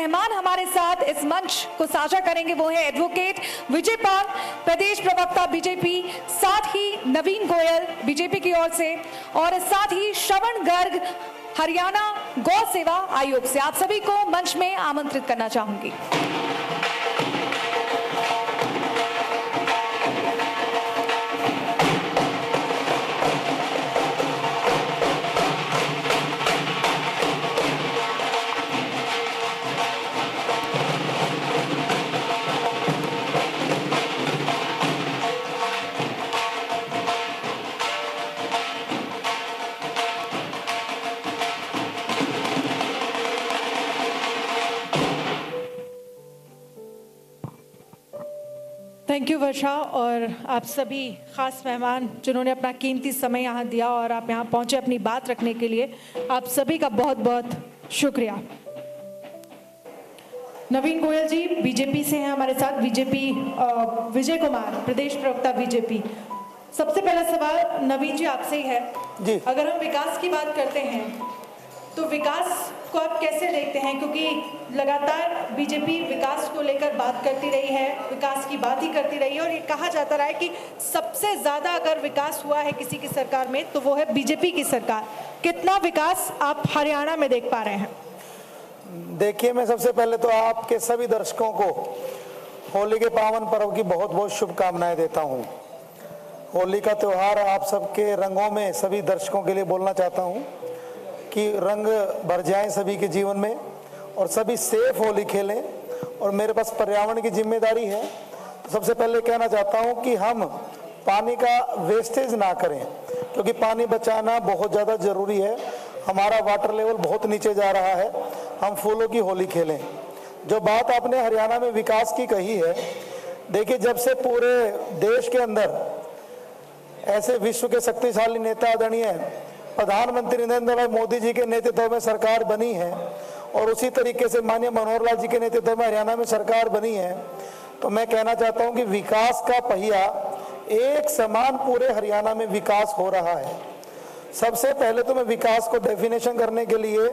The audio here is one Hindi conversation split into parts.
मेहमान हमारे साथ इस मंच को साझा करेंगे वो है एडवोकेट विजय पाल, प्रदेश प्रवक्ता बीजेपी, साथ ही नवीन गोयल बीजेपी की ओर से, और साथ ही श्रवण गर्ग हरियाणा गौ सेवा आयोग से। आप सभी को मंच में आमंत्रित करना चाहूंगी। थैंक यू वर्षा, और आप सभी खास मेहमान जिन्होंने अपना कीमती समय यहाँ दिया और आप यहाँ पहुँचे अपनी बात रखने के लिए, आप सभी का बहुत बहुत शुक्रिया। नवीन गोयल जी बीजेपी से हैं हमारे साथ, बीजेपी विजय कुमार प्रदेश प्रवक्ता बीजेपी। सबसे पहला सवाल नवीन जी आपसे ही है जी। अगर हम विकास की बात करते हैं तो विकास को आप कैसे देखते हैं, क्योंकि लगातार बीजेपी विकास को लेकर बात करती रही है, विकास की बात ही करती रही है, और ये कहा जाता रहा है कि सबसे ज्यादा अगर विकास हुआ है किसी की सरकार में तो वो है बीजेपी की सरकार। कितना विकास आप हरियाणा में देख पा रहे हैं? देखिए, मैं सबसे पहले तो आपके सभी दर्शकों को होली के पावन पर्व की बहुत बहुत शुभकामनाएं देता हूं। होली का त्यौहार आप सबके रंगों में सभी दर्शकों के लिए बोलना चाहता हूं कि रंग भर जाएं सभी के जीवन में और सभी सेफ होली खेलें। और मेरे पास पर्यावरण की जिम्मेदारी है, तो सबसे पहले कहना चाहता हूं कि हम पानी का वेस्टेज ना करें, क्योंकि पानी बचाना बहुत ज़्यादा ज़रूरी है। हमारा वाटर लेवल बहुत नीचे जा रहा है, हम फूलों की होली खेलें। जो बात आपने हरियाणा में विकास की कही है, देखिए जब से पूरे देश के अंदर ऐसे विश्व के शक्तिशाली नेता आदरणीय प्रधानमंत्री नरेंद्र भाई मोदी जी के नेतृत्व में सरकार बनी है और उसी तरीके से माननीय मनोहर लाल जी के नेतृत्व में हरियाणा में सरकार बनी है, तो मैं कहना चाहता हूं कि विकास का पहिया एक समान पूरे हरियाणा में विकास हो रहा है। सबसे पहले तो मैं विकास को डेफिनेशन करने के लिए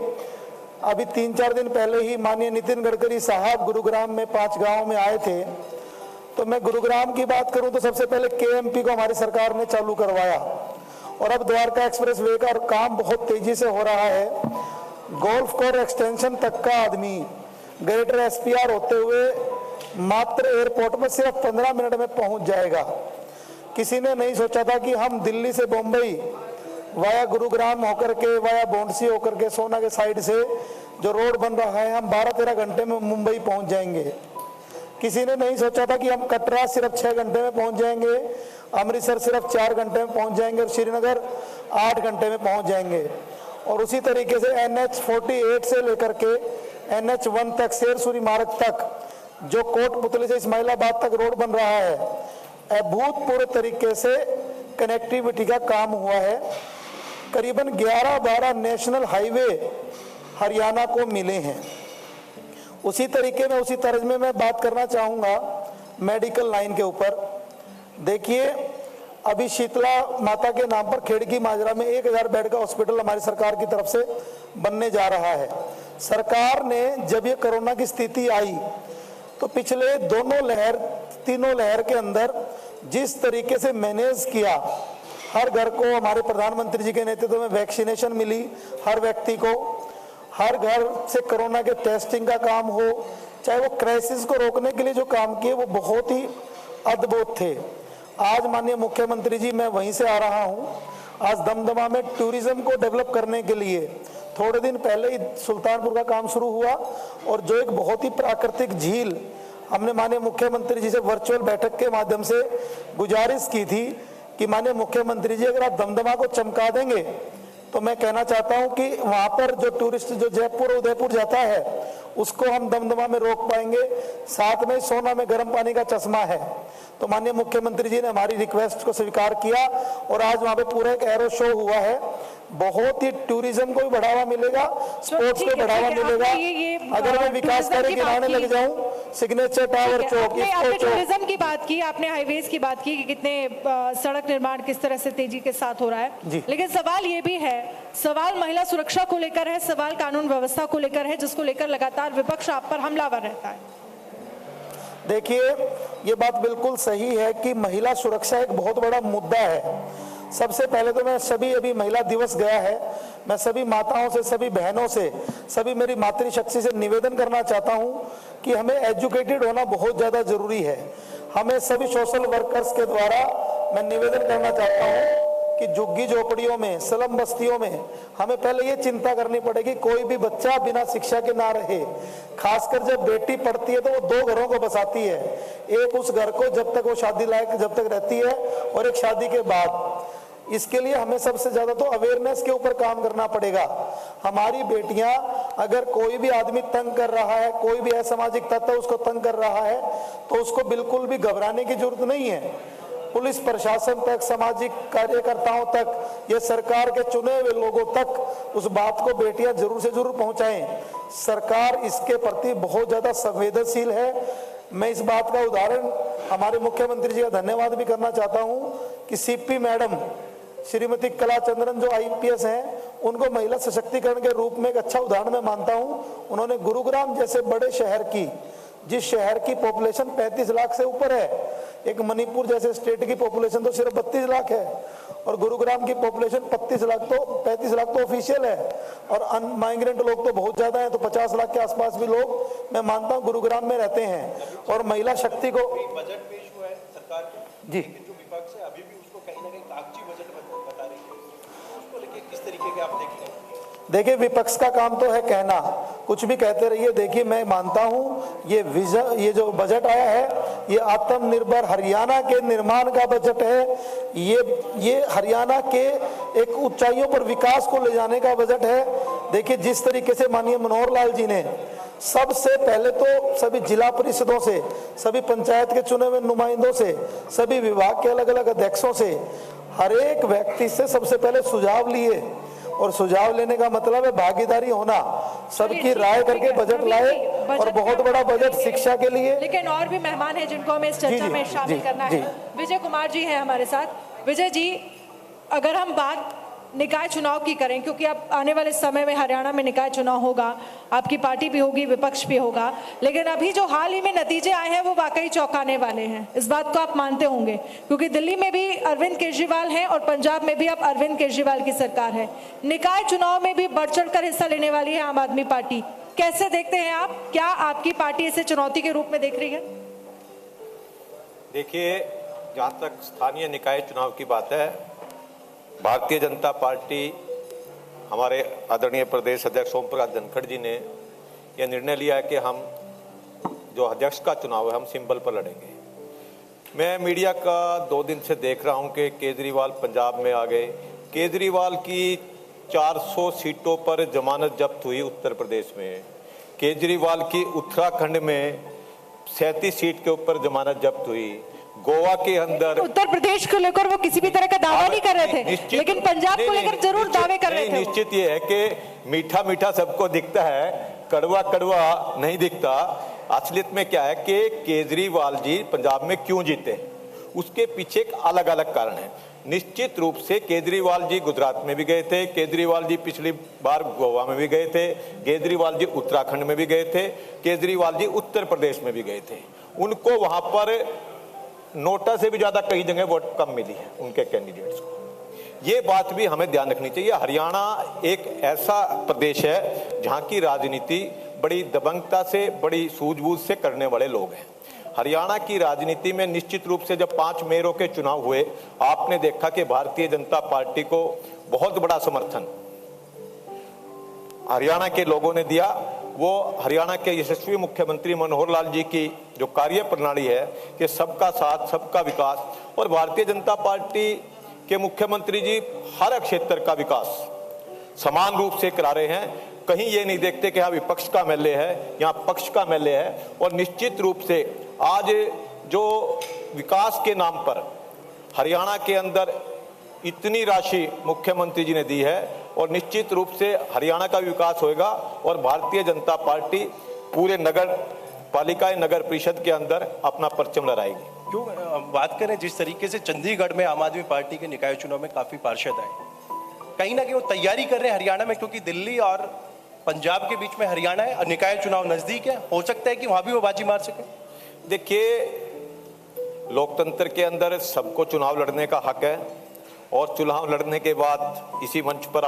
अभी 3-4 दिन पहले ही माननीय नितिन गडकरी साहब गुरुग्राम में 5 गाँव में आए थे। तो मैं गुरुग्राम की बात करूं तो सबसे पहले KMP को हमारी सरकार ने चालू करवाया और अब द्वारका एक्सप्रेस वे का काम बहुत तेजी से हो रहा है। गोल्फ कोर्स एक्सटेंशन तक का आदमी ग्रेटर SPR होते हुए मात्र एयरपोर्ट में सिर्फ 15 मिनट में पहुंच जाएगा। किसी ने नहीं सोचा था कि हम दिल्ली से बम्बई वाया गुरुग्राम होकर के, वाया बोंडसी होकर के, सोना के साइड से जो रोड बन रहा है, हम 12-13 घंटे में मुंबई पहुंच जाएंगे। किसी ने नहीं सोचा था कि हम कटरा सिर्फ 6 घंटे में पहुंच जाएंगे, अमृतसर सिर्फ 4 घंटे में पहुंच जाएंगे और श्रीनगर 8 घंटे में पहुंच जाएंगे। और उसी तरीके से NH48 से लेकर के NH1 तक, शेरसूरी मार्ग तक, जो कोटपुतली से इस्माइलाबाद तक रोड बन रहा है, अभूतपूर्व तरीके से कनेक्टिविटी का काम हुआ है। करीबन 11-12 नेशनल हाईवे हरियाणा को मिले हैं। उसी तरीके में, उसी तर्ज में मैं बात करना चाहूँगा मेडिकल लाइन के ऊपर। देखिए, अभी शीतला माता के नाम पर खेड़की माजरा में 1000 बेड का हॉस्पिटल हमारी सरकार की तरफ से बनने जा रहा है। सरकार ने जब ये कोरोना की स्थिति आई तो पिछले तीनों लहर के अंदर जिस तरीके से मैनेज किया, हर घर को हमारे प्रधानमंत्री जी के नेतृत्व में वैक्सीनेशन मिली, हर व्यक्ति को, हर घर से कोरोना के टेस्टिंग का काम हो, चाहे वो क्राइसिस को रोकने के लिए जो काम किए वो बहुत ही अद्भुत थे। आज माननीय मुख्यमंत्री जी, मैं वहीं से आ रहा हूं, आज दमदमा में टूरिज्म को डेवलप करने के लिए थोड़े दिन पहले ही सुल्तानपुर का काम शुरू हुआ और जो एक बहुत ही प्राकृतिक झील, हमने माननीय मुख्यमंत्री जी से वर्चुअल बैठक के माध्यम से गुजारिश की थी कि माननीय मुख्यमंत्री जी अगर आप दमदमा को चमका देंगे तो मैं कहना चाहता हूं कि वहां पर जो टूरिस्ट जो जयपुर उदयपुर जाता है उसको हम दमदमा में रोक पाएंगे। साथ में सोना में गर्म पानी का चश्मा है, तो माननीय मुख्यमंत्री जी ने हमारी रिक्वेस्ट को स्वीकार किया और आज वहां पे पूरा एक एरो शो हुआ है बहुत ही टूरिज्म को भी बढ़ावा मिलेगा, स्पोर्ट्स को बढ़ावा मिलेगा। अगर मैं विकास कार्य गिनाने लग जाऊं, सिग्नेचर टावर चौक, आपने टूरिज्म की बात की, आपने हाईवेज की बात की कि कितने सड़क निर्माण किस तरह से तेजी के साथ हो रहा है, लेकिन सवाल ये भी है, सवाल महिला सुरक्षा को लेकर है, सवाल कानून व्यवस्था को लेकर है, जिसको लेकर लगातार विपक्ष आप पर हमलावर रहता है। देखिए, ये बात बिल्कुल सही है कि महिला सुरक्षा एक बहुत बड़ा मुद्दा है। सबसे पहले तो मैं अभी महिला दिवस गया है, मैं सभी माताओं से, सभी बहनों से, सभी मेरी मातृशक्ति से निवेदन करना चाहता हूं कि हमें एजुकेटेड होना बहुत ज्यादा जरूरी है। हमें सभी सोशल वर्कर्स के द्वारा मैं निवेदन करना चाहता हूं कि झुग्गी झोपड़ियों में, स्लम बस्तियों में हमें पहले ये चिंता करनी पड़ेगी कोई भी बच्चा बिना शिक्षा के ना रहे। खासकर जब बेटी पढ़ती है तो वो 2 घरों को बसाती है, एक उस घर को जब तक वो शादी लायक जब तक रहती है, और एक शादी के बाद। इसके लिए हमें सबसे ज्यादा तो अवेयरनेस के ऊपर काम करना पड़ेगा। हमारी बेटियां, अगर कोई भी आदमी तंग कर रहा है, कोई भी असामाजिक तत्व उसको तंग कर रहा है, तो उसको बिल्कुल भी घबराने की जरूरत नहीं है। पुलिस प्रशासन तक, सामाजिक कार्यकर्ताओं तक, ये सरकार के चुने हुए लोगों तक उस बात को बेटियां जरूर से जरूर पहुंचाएं। सरकार इसके प्रति बहुत ज्यादा संवेदनशील है। मैं इस बात का उदाहरण हमारे मुख्यमंत्री जी का धन्यवाद भी करना चाहता हूं कि सीपी मैडम श्रीमती कला चंद्रन जो IPS हैं, उनको महिला सशक्तिकरण के रूप में एक अच्छा उदाहरण मैं मानता हूं। उन्होंने गुरुग्राम जैसे बड़े शहर की, जिस शहर की पॉपुलेशन 35 लाख से ऊपर है, एक मणिपुर जैसे स्टेट की पॉपुलेशन तो सिर्फ 32 लाख है, और गुरुग्राम की पॉपुलेशन 35 लाख तो ऑफिशियल है, और अनमाइग्रेंट लोग तो बहुत ज्यादा है, तो 50 लाख के आसपास भी लोग मैं मानता हूं गुरुग्राम में रहते हैं। और महिला शक्ति को बजट पेश हुआ है सरकार का, जी, जो विपक्ष है अभी भी उसको कहीं ना कहीं कागजी बजट बता रही है, उसको लेके किस तरीके के आप देख रहे हैं? देखिए, विपक्ष का काम तो है कहना, कुछ भी कहते रहिए। देखिए, मैं मानता हूं ये जो बजट आया है, ये आत्मनिर्भर हरियाणा के निर्माण का बजट है। ये हरियाणा के एक ऊंचाइयों पर विकास को ले जाने का बजट है। देखिए, जिस तरीके से माननीय मनोहर लाल जी ने सबसे पहले तो सभी जिला परिषदों से, सभी पंचायत के चुने हुए नुमाइंदों से, सभी विभाग के अलग अलग अध्यक्षों से, हर एक व्यक्ति से सबसे पहले सुझाव लिए, और सुझाव लेने का मतलब है भागीदारी होना, सबकी राय करके बजट लाए, और बहुत बड़ा बजट शिक्षा के लिए। लेकिन और भी मेहमान हैं जिनको हमें इस चर्चा में शामिल करना है। विजय कुमार जी हैं हमारे साथ। विजय जी, अगर हम बात निकाय चुनाव की करें, क्योंकि अब आने वाले समय में हरियाणा में निकाय चुनाव होगा, आपकी पार्टी भी होगी, विपक्ष भी होगा, लेकिन अभी जो हाल ही में नतीजे आए हैं वो वाकई चौंकाने वाले हैं। इस बात को आप मानते होंगे, क्योंकि दिल्ली में भी अरविंद केजरीवाल हैं और पंजाब में भी अब अरविंद केजरीवाल की सरकार है। निकाय चुनाव में भी बढ़ चढ़ कर हिस्सा लेने वाली है आम आदमी पार्टी। कैसे देखते हैं आप? क्या आपकी पार्टी इसे चुनौती के रूप में देख रही है? देखिए, जहाँ तक स्थानीय निकाय चुनाव की बात है, भारतीय जनता पार्टी, हमारे आदरणीय प्रदेश अध्यक्ष ओम प्रकाश धनखड़ जी ने यह निर्णय लिया है कि हम जो अध्यक्ष का चुनाव है हम सिंबल पर लड़ेंगे। मैं मीडिया का 2 दिन से देख रहा हूं कि केजरीवाल पंजाब में आ गए, केजरीवाल की 400 सीटों पर जमानत जब्त हुई उत्तर प्रदेश में, केजरीवाल की उत्तराखंड में 37 सीट के ऊपर जमानत जब्त हुई, गोवा के अंदर उत्तर प्रदेश को लेकर वो किसी भी तरह का दावा नहीं कर रहे थे, लेकिन पंजाब को लेकर जरूर दावे कर रहे थे। निश्चित ये है कि मीठा मीठा सबको दिखता है, कड़वा कड़वा नहीं दिखता। असलियत में क्या है कि केजरीवाल जी पंजाब में क्यों जीते, उसके पीछे एक अलग अलग कारण है। निश्चित रूप से केजरीवाल जी गुजरात में भी गए थे, केजरीवाल जी पिछली बार गोवा में भी गए थे, केजरीवाल जी उत्तराखंड में भी गए थे, केजरीवाल जी उत्तर प्रदेश में भी गए थे। उनको वहां पर नोटा से भी ज्यादा कई जगह वोट कम मिली है उनके कैंडिडेट्स को। ये बात भी हमें ध्यान रखनी चाहिए। हरियाणा एक ऐसा प्रदेश है जहाँ की राजनीति बड़ी दबंगता से, बड़ी सूझबूझ से करने वाले लोग हैं। हरियाणा की राजनीति में निश्चित रूप से जब 5 मेयरों के चुनाव हुए, आपने देखा कि भारतीय जनता पार्टी को बहुत बड़ा समर्थन हरियाणा के लोगों ने दिया। वो हरियाणा के यशस्वी मुख्यमंत्री मनोहर लाल जी की जो कार्य प्रणाली है कि सबका साथ सबका विकास, और भारतीय जनता पार्टी के मुख्यमंत्री जी हर क्षेत्र का विकास समान रूप से करा रहे हैं। कहीं ये नहीं देखते कि यहाँ विपक्ष का एमएलए है, यहाँ पक्ष का एमएलए है। और निश्चित रूप से आज जो विकास के नाम पर हरियाणा के अंदर इतनी राशि मुख्यमंत्री जी ने दी है और निश्चित रूप से हरियाणा का भी विकास होगा और भारतीय जनता पार्टी पूरे नगर पालिका नगर परिषद के अंदर अपना परचम लहराएगी। क्यों बात करें जिस तरीके से चंडीगढ़ में आम आदमी पार्टी के निकाय चुनाव में काफी पार्षद आए, कहीं ना कहीं वो तैयारी कर रहे हैं हरियाणा में, क्योंकि दिल्ली और पंजाब के बीच में हरियाणा है और निकाय चुनाव नजदीक है, हो सकता है कि वहां भी वो बाजी मार सके। देखिए, लोकतंत्र के अंदर सबको चुनाव लड़ने का हक है और चुनाव लड़ने के बाद इसी मंच पर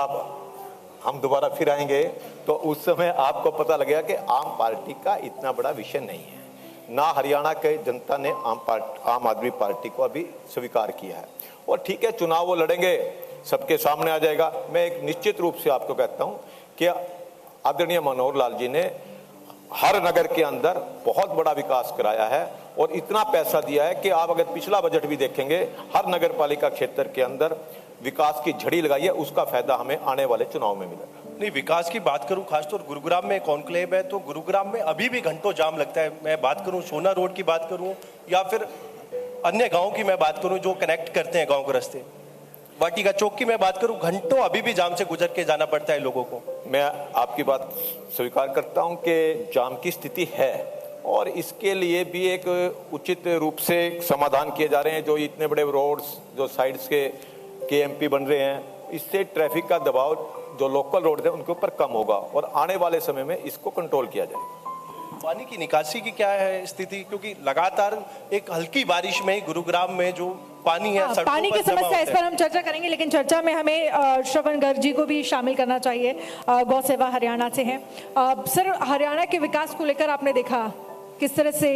हम दोबारा फिर आएंगे तो उस समय आपको पता लगेगा कि आम पार्टी का इतना बड़ा विषय नहीं है। ना हरियाणा के जनता ने आम आदमी पार्टी को अभी स्वीकार किया है और ठीक है, चुनाव वो लड़ेंगे, सबके सामने आ जाएगा। मैं एक निश्चित रूप से आपको कहता हूं कि आदरणीय मनोहर लाल जी ने हर नगर के अंदर बहुत बड़ा विकास कराया है और इतना पैसा दिया है कि आप अगर पिछला बजट भी देखेंगे, हर नगर पालिका क्षेत्र के अंदर विकास की झड़ी लगाई है, उसका फायदा हमें आने वाले चुनाव में मिलेगा। नहीं, विकास की बात करूं, खासतौर गुरुग्राम में कॉन्क्लेव है तो गुरुग्राम में अभी भी घंटों जाम लगता है। मैं बात करूं सोना रोड की बात करूं या फिर अन्य गाँव की मैं बात करूं जो कनेक्ट करते हैं गाँव के रास्ते, वाटिका चौक की मैं बात करूं, घंटों अभी भी जाम से गुजर के जाना पड़ता है लोगों को। मैं आपकी बात स्वीकार करता हूं कि जाम की स्थिति है और इसके लिए भी एक उचित रूप से समाधान किए जा रहे हैं। जो इतने बड़े रोड्स जो साइड्स के KMP बन रहे हैं, इससे ट्रैफिक का दबाव जो लोकल रोड है उनके ऊपर कम होगा और आने वाले समय में इसको कंट्रोल किया जाएगा। पानी की निकासी की क्या है स्थिति, क्योंकि लगातार एक हल्की बारिश में ही गुरुग्राम में जो पानी है पानी की समस्या, इस पर हम चर्चा करेंगे, लेकिन चर्चा में हमें श्रवण गर्ग जी को भी शामिल करना चाहिए, गौ सेवा हरियाणा से हैं। सर, हरियाणा के विकास को लेकर आपने देखा किस तरह से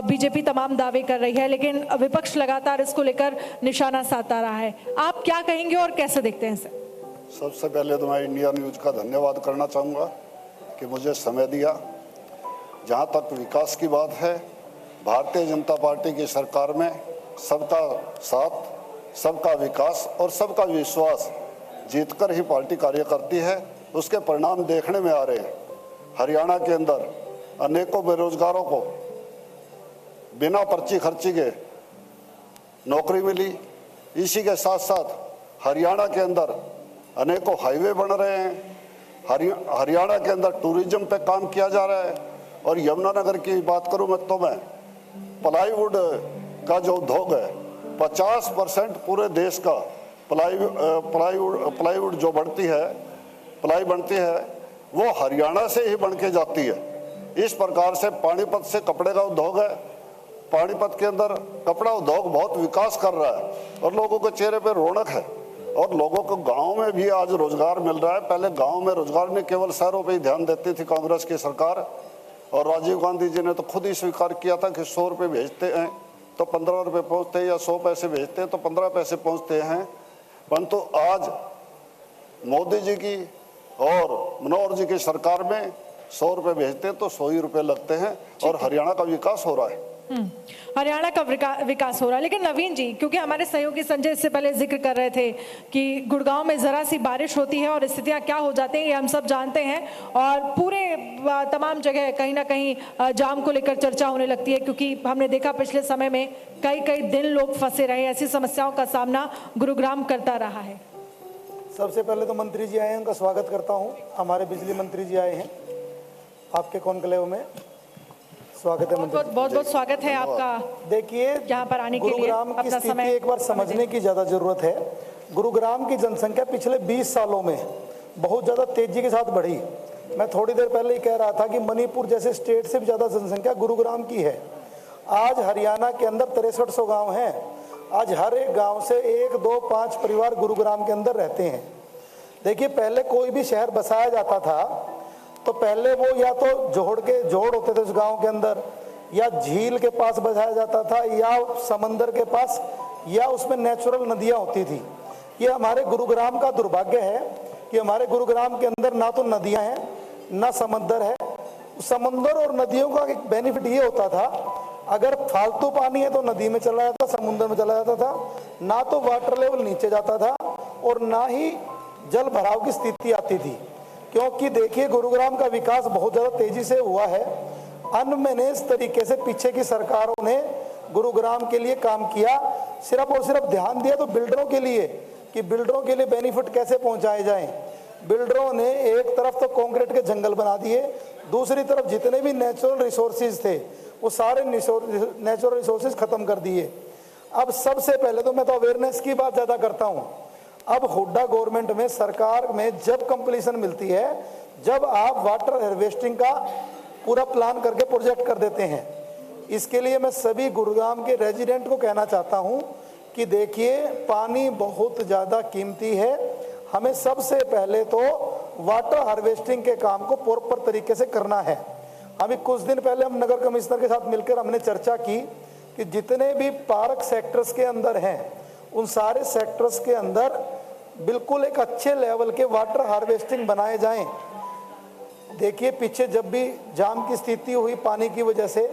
बीजेपी तमाम दावे कर रही है, लेकिन विपक्ष लगातार इसको लेकर निशाना साधता रहा है। आप क्या कहेंगे और कैसे देखते हैं इसे? सबसे पहले तो मैं इंडिया न्यूज का धन्यवाद करना चाहूँगा कि मुझे समय दिया। जहाँ तक विकास की बात है, भारतीय जनता पार्टी की सरकार में सबका साथ, सबका विकास और सबका विश्वास जीतकर ही पार्टी कार्य करती है। उसके परिणाम देखने में आ रहे हैं। हरियाणा के अंदर अनेकों बेरोजगारों को बिना पर्ची खर्ची के नौकरी मिली। इसी के साथ साथ हरियाणा के अंदर अनेकों हाईवे बन रहे हैं। हरियाणा के अंदर टूरिज्म पे काम किया जा रहा है। और यमुनानगर की बात करूं मैं तो मैं प्लाईवुड का जो उद्योग है, 50% पूरे देश का प्लाईवुड जो बनती है, प्लाई बनती है, वो हरियाणा से ही बन के जाती है। इस प्रकार से पानीपत से कपड़े का उद्योग है। पानीपत के अंदर कपड़ा उद्योग बहुत विकास कर रहा है और लोगों के चेहरे पे रौनक है और लोगों को गांव में भी आज रोजगार मिल रहा है। पहले गांव में रोजगार नहीं, केवल शहरों पे ही ध्यान देती थी कांग्रेस की सरकार। और राजीव गांधी जी ने तो खुद ही स्वीकार किया था कि 100 रुपये भेजते हैं तो 15 रुपये पहुँचते हैं, या 100 पैसे भेजते हैं तो 15 पैसे पहुँचते हैं। परंतु आज मोदी जी की और मनोहर जी की सरकार में 100 रुपये भेजते हैं तो 100 ही रुपये लगते हैं और हरियाणा का विकास हो रहा है। हरियाणा का विकास हो रहा है। लेकिन नवीन जी, क्योंकि हमारे सहयोगी संजय इससे पहले जिक्र कर रहे थे कि गुड़गांव में जरा सी बारिश होती है और स्थितियां क्या हो जाती हैं, ये हम सब जानते हैं और पूरे तमाम जगह कहीं ना कहीं जाम को लेकर चर्चा होने लगती है, क्योंकि हमने देखा पिछले समय में कई दिन लोग फंसे रहे। ऐसी समस्याओं का सामना गुरुग्राम करता रहा है। सबसे पहले तो मंत्री जी आए हैं, उनका स्वागत करता हूं। हमारे बिजली मंत्री जी आए हैं आपके कॉन्क्लेव में, स्वागत है मंत्री। बहुत बहुत स्वागत है आपका। देखिए, यहाँ पर आने के लिए गुरुग्राम की स्थिति एक बार समझने की ज्यादा जरूरत है। गुरुग्राम की जनसंख्या पिछले 20 सालों में बहुत ज्यादा तेजी के साथ बढ़ी। मैं थोड़ी देर पहले ही कह रहा था कि मणिपुर जैसे स्टेट से भी ज्यादा जनसंख्या गुरुग्राम की है। आज हरियाणा के अंदर 6300 गाँव हैं। आज हर एक गाँव से 1, 2, 5 परिवार गुरुग्राम के अंदर रहते हैं। देखिए, पहले कोई भी शहर बसाया जाता था तो पहले वो या तो जोड़ होते थे उस गांव के अंदर, या झील के पास बसाया जाता था, या समंदर के पास, या उसमें नेचुरल नदियां होती थी। ये हमारे गुरुग्राम का दुर्भाग्य है कि हमारे गुरुग्राम के अंदर ना तो नदियां हैं ना समंदर है। समंदर और नदियों का एक बेनिफिट ये होता था, अगर फालतू पानी है तो नदी में चला जाता, समुद्र में चला जाता था, ना तो वाटर लेवल नीचे जाता था और ना ही जल भराव की स्थिति आती थी। क्योंकि देखिए, गुरुग्राम का विकास बहुत ज़्यादा तेजी से हुआ है। अनमैनेज तरीके से पीछे की सरकारों ने गुरुग्राम के लिए काम किया, सिर्फ और सिर्फ ध्यान दिया तो बिल्डरों के लिए, कि बिल्डरों के लिए बेनिफिट कैसे पहुंचाए जाएं। बिल्डरों ने एक तरफ तो कंक्रीट के जंगल बना दिए, दूसरी तरफ जितने भी नेचुरल रिसोर्सेज थे वो सारे नेचुरल रिसोर्सेज खत्म कर दिए। अब सबसे पहले तो मैं तो अवेयरनेस की बात ज़्यादा करता हूँ। अब हुड्डा गवर्नमेंट में, सरकार में जब कंप्लीशन मिलती है, जब आप वाटर हार्वेस्टिंग का पूरा प्लान करके प्रोजेक्ट कर देते हैं। इसके लिए मैं सभी गुरुग्राम के रेजिडेंट को कहना चाहता हूँ कि देखिए, पानी बहुत ज़्यादा कीमती है। हमें सबसे पहले तो वाटर हार्वेस्टिंग के काम को प्रॉपर तरीके से करना है। अभी कुछ दिन पहले हम नगर कमिश्नर के साथ मिलकर हमने चर्चा की कि जितने भी पार्क सेक्टर्स के अंदर हैं, उन सारे सेक्टर्स के अंदर बिल्कुल एक अच्छे लेवल के वाटर हार्वेस्टिंग बनाए जाएं। देखिए, पीछे जब भी जाम की स्थिति हुई पानी की वजह से,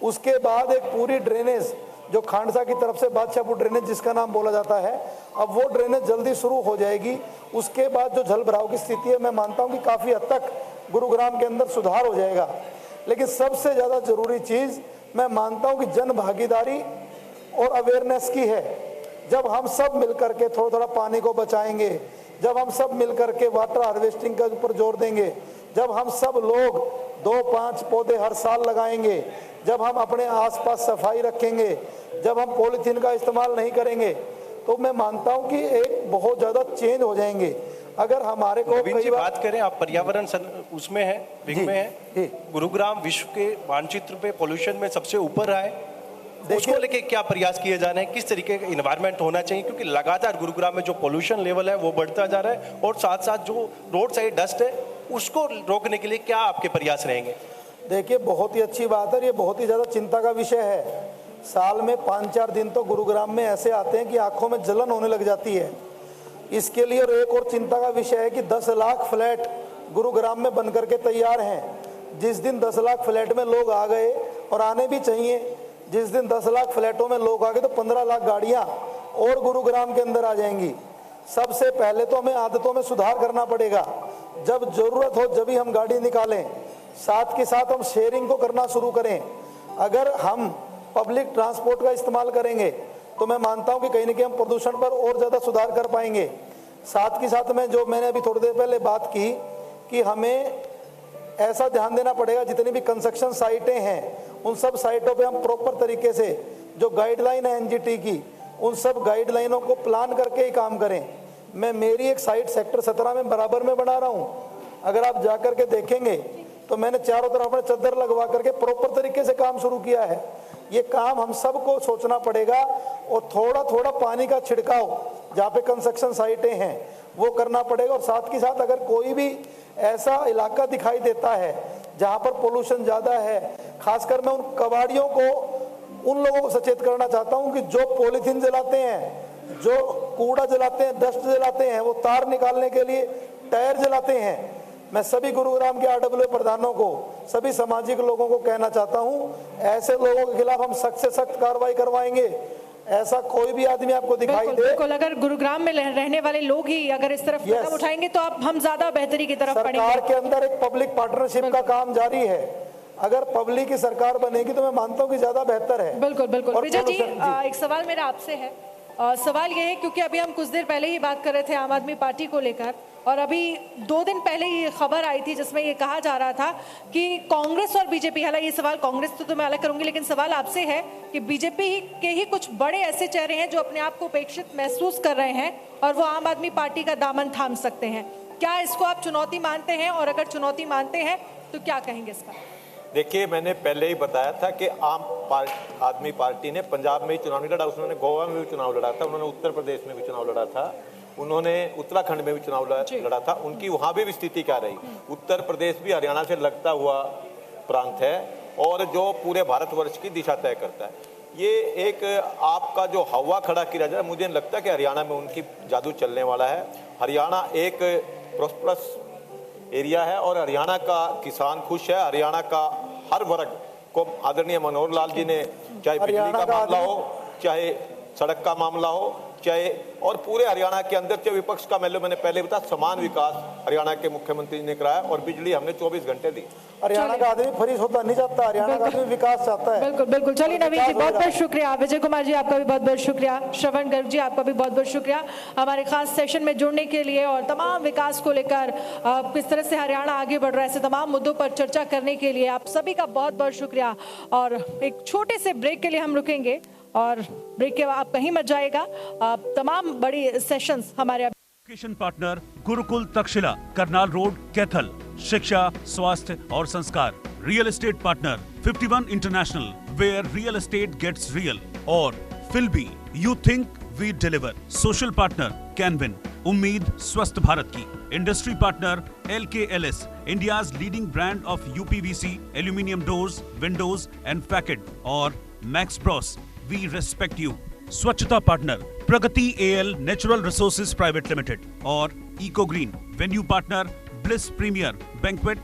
उसके बाद एक पूरी ड्रेनेज जो खांडसा की तरफ से बादशाहपुर ड्रेनेज जिसका नाम बोला जाता है, अब वो ड्रेनेज जल्दी शुरू हो जाएगी। उसके बाद जो जल भराव की स्थिति है, मैं मानता हूँ कि काफ़ी हद तक गुरुग्राम के अंदर सुधार हो जाएगा। लेकिन सबसे ज़्यादा जरूरी चीज़ मैं मानता हूँ कि जन भागीदारी और अवेयरनेस की है। जब हम सब मिलकर के थोड़ा थोड़ा पानी को बचाएंगे, जब हम सब मिलकर के वाटर हार्वेस्टिंग के ऊपर जोर देंगे, जब हम सब लोग 2-5 पौधे हर साल लगाएंगे, जब हम अपने आसपास सफाई रखेंगे, जब हम पॉलीथीन का इस्तेमाल नहीं करेंगे, तो मैं मानता हूं कि एक बहुत ज़्यादा चेंज हो जाएंगे। अगर हमारे को कई बात करें, आप पर्यावरण उसमें है, विंग में है, गुरुग्राम विश्व के मानचित्र पे पोल्यूशन में सबसे ऊपर रहा है। उसको लेके क्या प्रयास किए जा रहे हैं, किस तरीके का इन्वायरमेंट होना चाहिए, क्योंकि लगातार गुरुग्राम में जो पोल्यूशन लेवल है वो बढ़ता जा रहा है, और साथ साथ जो रोड साइड डस्ट है उसको रोकने के लिए क्या आपके प्रयास रहेंगे? देखिए, बहुत ही अच्छी बात है, ये बहुत ही ज़्यादा चिंता का विषय है। साल में 5-4 दिन तो गुरुग्राम में ऐसे आते हैं कि आंखों में जलन होने लग जाती है। इसके लिए और एक और चिंता का विषय है कि 10 लाख फ्लैट गुरुग्राम में बनकर के तैयार हैं। जिस दिन 10 लाख फ्लैट में लोग आ गए, और आने भी चाहिए, जिस दिन 10 लाख फ्लैटों में लोग आ गए तो 15 लाख गाड़ियां और गुरुग्राम के अंदर आ जाएंगी। सबसे पहले तो हमें आदतों में सुधार करना पड़ेगा। जब जरूरत हो जब ही हम गाड़ी निकालें, साथ के साथ हम शेयरिंग को करना शुरू करें। अगर हम पब्लिक ट्रांसपोर्ट का इस्तेमाल करेंगे तो मैं मानता हूं कि कहीं ना कहीं हम प्रदूषण पर और ज़्यादा सुधार कर पाएंगे। साथ के साथ में जो मैंने अभी थोड़ी देर पहले बात की कि हमें ऐसा ध्यान देना पड़ेगा, जितनी भी कंस्ट्रक्शन साइटें हैं उन सब साइटों पे हम प्रॉपर तरीके से जो गाइडलाइन है एनजीटी की, उन सब गाइडलाइनों को प्लान करके ही काम करें। मैं मेरी एक साइट सेक्टर 17 में बराबर में बना रहा हूँ। अगर आप जाकर के देखेंगे तो मैंने चारों तरफ अपने चद्दर लगवा करके प्रॉपर तरीके से काम शुरू किया है। ये काम हम सबको सोचना पड़ेगा, और थोड़ा थोड़ा पानी का छिड़काव जहाँ पे कंस्ट्रक्शन साइटें हैं वो करना पड़ेगा। और साथ के साथ अगर कोई भी ऐसा इलाका दिखाई देता है जहाँ पर पोल्यूशन ज़्यादा है, खासकर मैं उन कबाड़ियों को, उन लोगों को सचेत करना चाहता हूँ कि जो पॉलीथीन जलाते हैं, जो कूड़ा जलाते हैं, डस्ट जलाते हैं, वो तार निकालने के लिए टायर जलाते हैं। मैं सभी गुरुग्राम के आरडब्ल्यू प्रधानों को, सभी सामाजिक लोगों को कहना चाहता हूँ, ऐसे लोगों के खिलाफ हम सख्त से सख्त कार्रवाई करवाएंगे। ऐसा कोई भी आदमी आपको दिखाई दे, बिल्कुल, अगर गुरुग्राम में रहने वाले लोग ही अगर इस तरफ कदम उठाएंगे तो अब हम ज्यादा बेहतरी की तरफ बढ़ेंगे। सरकार के अंदर एक पब्लिक पार्टनरशिप का काम जारी है। अगर पब्लिक की सरकार बनेगी तो मैं मानता हूँ कि ज्यादा बेहतर है। बिल्कुल बिल्कुल। विजय जी, एक सवाल मेरा आपसे है। सवाल ये है, क्योंकि अभी हम कुछ देर पहले ही बात कर रहे थे आम आदमी पार्टी को लेकर, और अभी 2 दिन पहले ये खबर आई थी जिसमें ये कहा जा रहा था कि कांग्रेस और बीजेपी, हालांकि ये सवाल कांग्रेस तो मैं अलग करूंगी, लेकिन सवाल आपसे है कि बीजेपी के ही कुछ बड़े ऐसे चेहरे हैं जो अपने आप को उपेक्षित महसूस कर रहे हैं और वो आम आदमी पार्टी का दामन थाम सकते हैं। क्या इसको आप चुनौती मानते हैं, और अगर चुनौती मानते हैं तो क्या कहेंगे इसका? देखिए, मैंने पहले ही बताया था कि आम आदमी पार्टी ने पंजाब में ही चुनाव नहीं लड़ा, उन्होंने गोवा में भी चुनाव लड़ा था, उन्होंने उत्तर प्रदेश में भी चुनाव लड़ा था, उन्होंने उत्तराखंड में भी चुनाव लड़ा था। उनकी वहाँ भी स्थिति क्या रही? उत्तर प्रदेश भी हरियाणा से लगता हुआ प्रांत है और जो पूरे भारतवर्ष की दिशा तय करता है। ये एक आपका जो हवा खड़ा किया जाए, मुझे लगता है कि हरियाणा में उनकी जादू चलने वाला है। हरियाणा एक प्रॉस्परस एरिया है और हरियाणा का किसान खुश है। हरियाणा का हर वर्ग को आदरणीय मनोहर लाल जी ने, चाहे बिजली का मामला हो, चाहे सड़क का मामला हो, चाहे और पूरे हरियाणा के अंदर चाहे विपक्ष का मैंने पहले बताया समान विकास हरियाणा के मुख्यमंत्री ने कराया और बिजली हमने 24 घंटे दी। हरियाणा का आदमी फ्री होता नहीं चाहता, हरियाणा का आदमी विकास चाहता है। बिल्कुल बिल्कुल। चलिए नवीन जी बहुत बहुत शुक्रिया, विजय कुमार जी आपका भी बहुत बहुत शुक्रिया, श्रवण गर्ग जी आपका भी बहुत बहुत शुक्रिया हमारे खास सेशन में जुड़ने के लिए और तमाम विकास को लेकर किस तरह से हरियाणा आगे बढ़ रहा है ऐसे तमाम मुद्दों पर चर्चा करने के लिए आप सभी का बहुत बहुत शुक्रिया। और एक छोटे से ब्रेक के लिए हम रुकेंगे और ब्रेक के बाद आप कहीं मत जाएगा, तमाम बड़ी सेशंस हमारे education partner Gurukul Takshashila, Karnal road, Kaithal. शिक्षा, स्वास्थ्य और संस्कार। Real estate partner 51 international, where real estate gets real. और Filby, you think we deliver. Social partner Canwin, उम्मीद स्वस्थ भारत की। Industry partner LKLS, India's leading brand of UPVC aluminium doors, windows and facade. और Max Bros, we respect you. स्वच्छता partner Pragati AL natural resources private limited और eco green. Venue partner bliss Premier banquet.